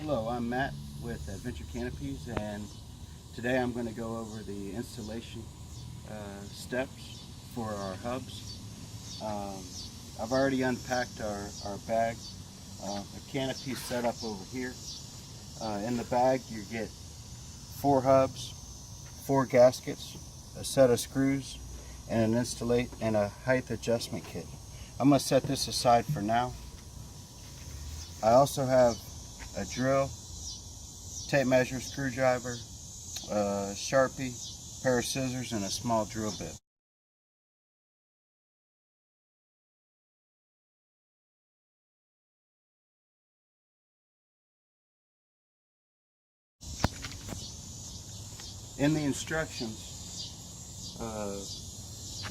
Hello, I'm Matt with Adventure Canopies, and today I'm going to go over the installation steps for our hubs. I've already unpacked our bag. The canopy's set up over here. In the bag you get 4 hubs, 4 gaskets, a set of screws, and a height adjustment kit. I'm going to set this aside for now. I also have a drill, tape measure, screwdriver, Sharpie, pair of scissors, and a small drill bit. In the instructions,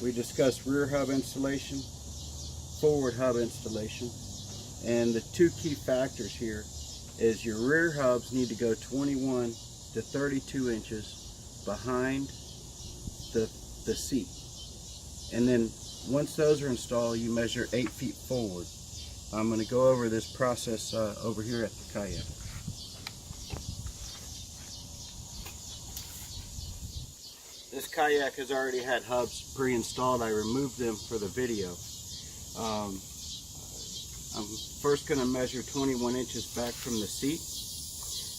we discussed rear hub installation, forward hub installation, and the 2 key factors here is your rear hubs need to go 21 to 32 inches behind the seat, and then once those are installed you measure 8 feet forward. I'm going to go over this process over here at the kayak. This kayak has already had hubs pre-installed. I removed them for the video. I'm first going to measure 21 inches back from the seat,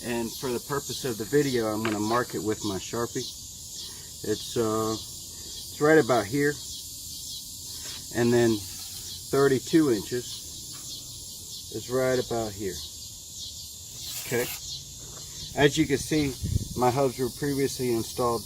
and for the purpose of the video I'm going to mark it with my Sharpie. It's right about here, and then 32 inches is right about here. Okay, as you can see, my hubs were previously installed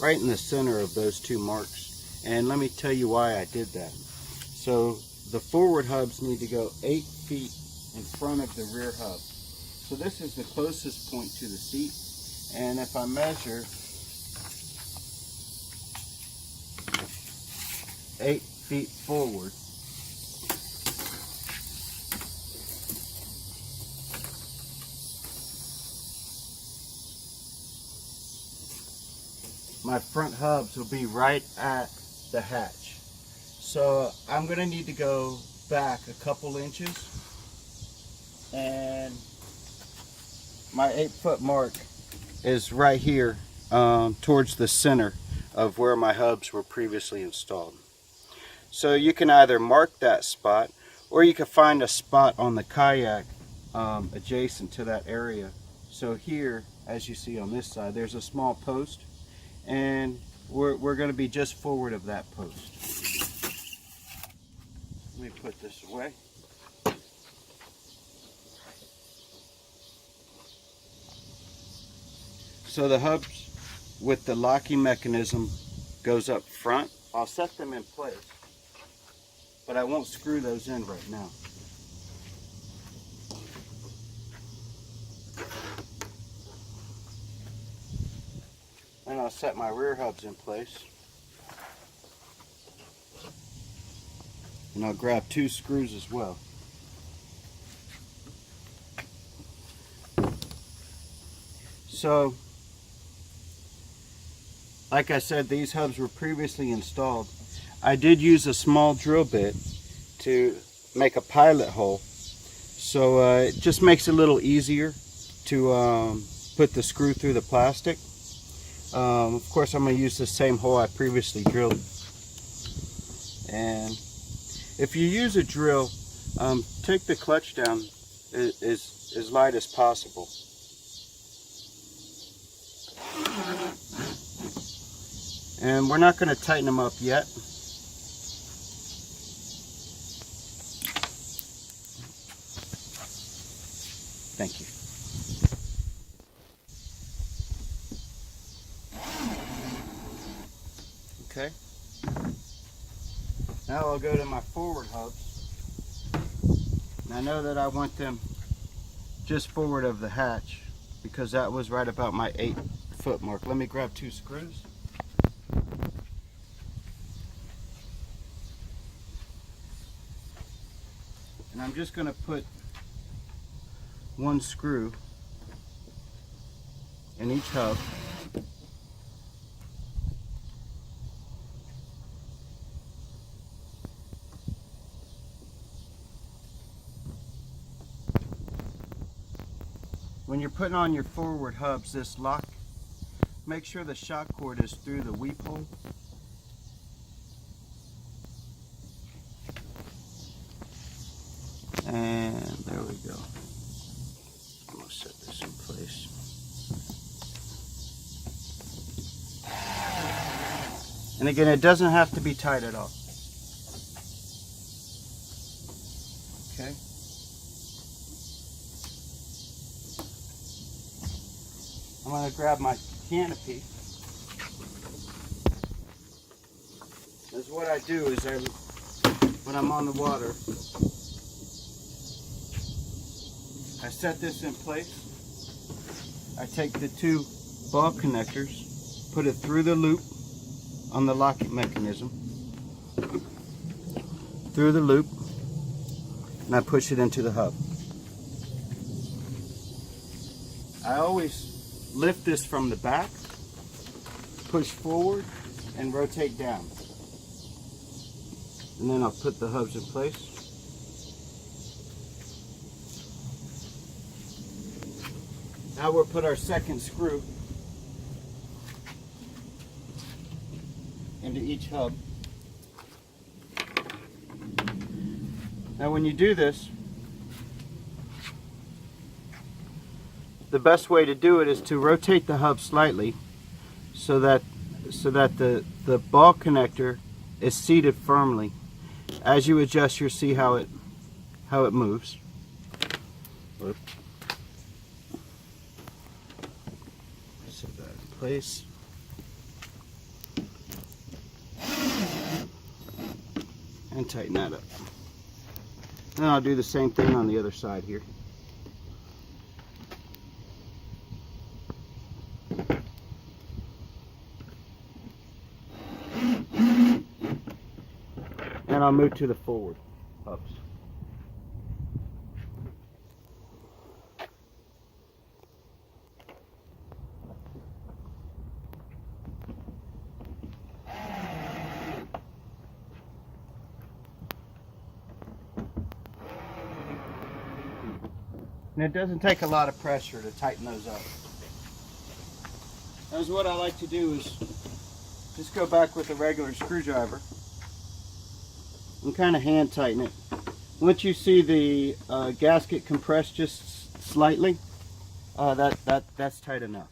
right in the center of those 2 marks, and let me tell you why I did that. So the forward hubs need to go 8 feet in front of the rear hub. So this is the closest point to the seat, and if I measure 8 feet forward, my front hubs will be right at the hatch. So I'm going to need to go back a couple inches, and my 8-foot mark is right here towards the center of where my hubs were previously installed. So you can either mark that spot, or you can find a spot on the kayak adjacent to that area. So here, as you see on this side, there's a small post, and we're going to be just forward of that post. Let me put this away. So the hubs with the locking mechanism goes up front. I'll set them in place, but I won't screw those in right now. And I'll set my rear hubs in place. And I'll grab 2 screws as well. So, like I said, these hubs were previously installed. I did use a small drill bit to make a pilot hole. So it just makes it a little easier to put the screw through the plastic. Of course, I'm going to use the same hole I previously drilled. And if you use a drill, take the clutch down as light as possible. And we're not going to tighten them up yet. Thank you. Okay. Now I'll go to my forward hubs. And I know that I want them just forward of the hatch because that was right about my 8-foot mark. Let me grab 2 screws. And I'm just going to put 1 screw in each hub. when you're putting on your forward hubs, this lock, make sure the shock cord is through the weep hole. And there we go. I'm going to set this in place. And again, it doesn't have to be tight at all. Okay. I'm going to grab my canopy. That's what I do is when I'm on the water, I set this in place. I take the two ball connectors, put it through the loop on the locking mechanism, through the loop, and I push it into the hub. I always lift this from the back, push forward, and rotate down. And then I'll put the hubs in place. Now we'll put our second screw into each hub. Now when you do this, the best way to do it is to rotate the hub slightly so that the ball connector is seated firmly. As you adjust, you'll see how it moves. Whoop. Set that in place. And tighten that up. Then I'll do the same thing on the other side here. And I'll move to the forward hubs. And it doesn't take a lot of pressure to tighten those up. That's what I like to do is just go back with a regular screwdriver and kind of hand tighten it. Once you see the gasket compress just slightly, that's tight enough.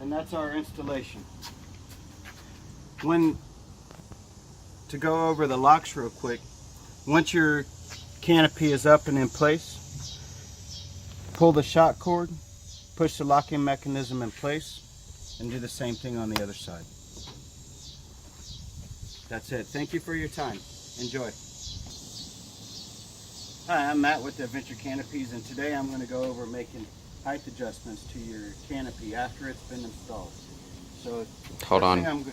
And that's our installation. To go over the locks real quick, once your canopy is up and in place, pull the shock cord, push the locking mechanism in place, and do the same thing on the other side. That's it. Thank you for your time. Enjoy. Hi, I'm Matt with the Adventure Canopies, and today I'm going to go over making height adjustments to your canopy after it's been installed. So Hold on.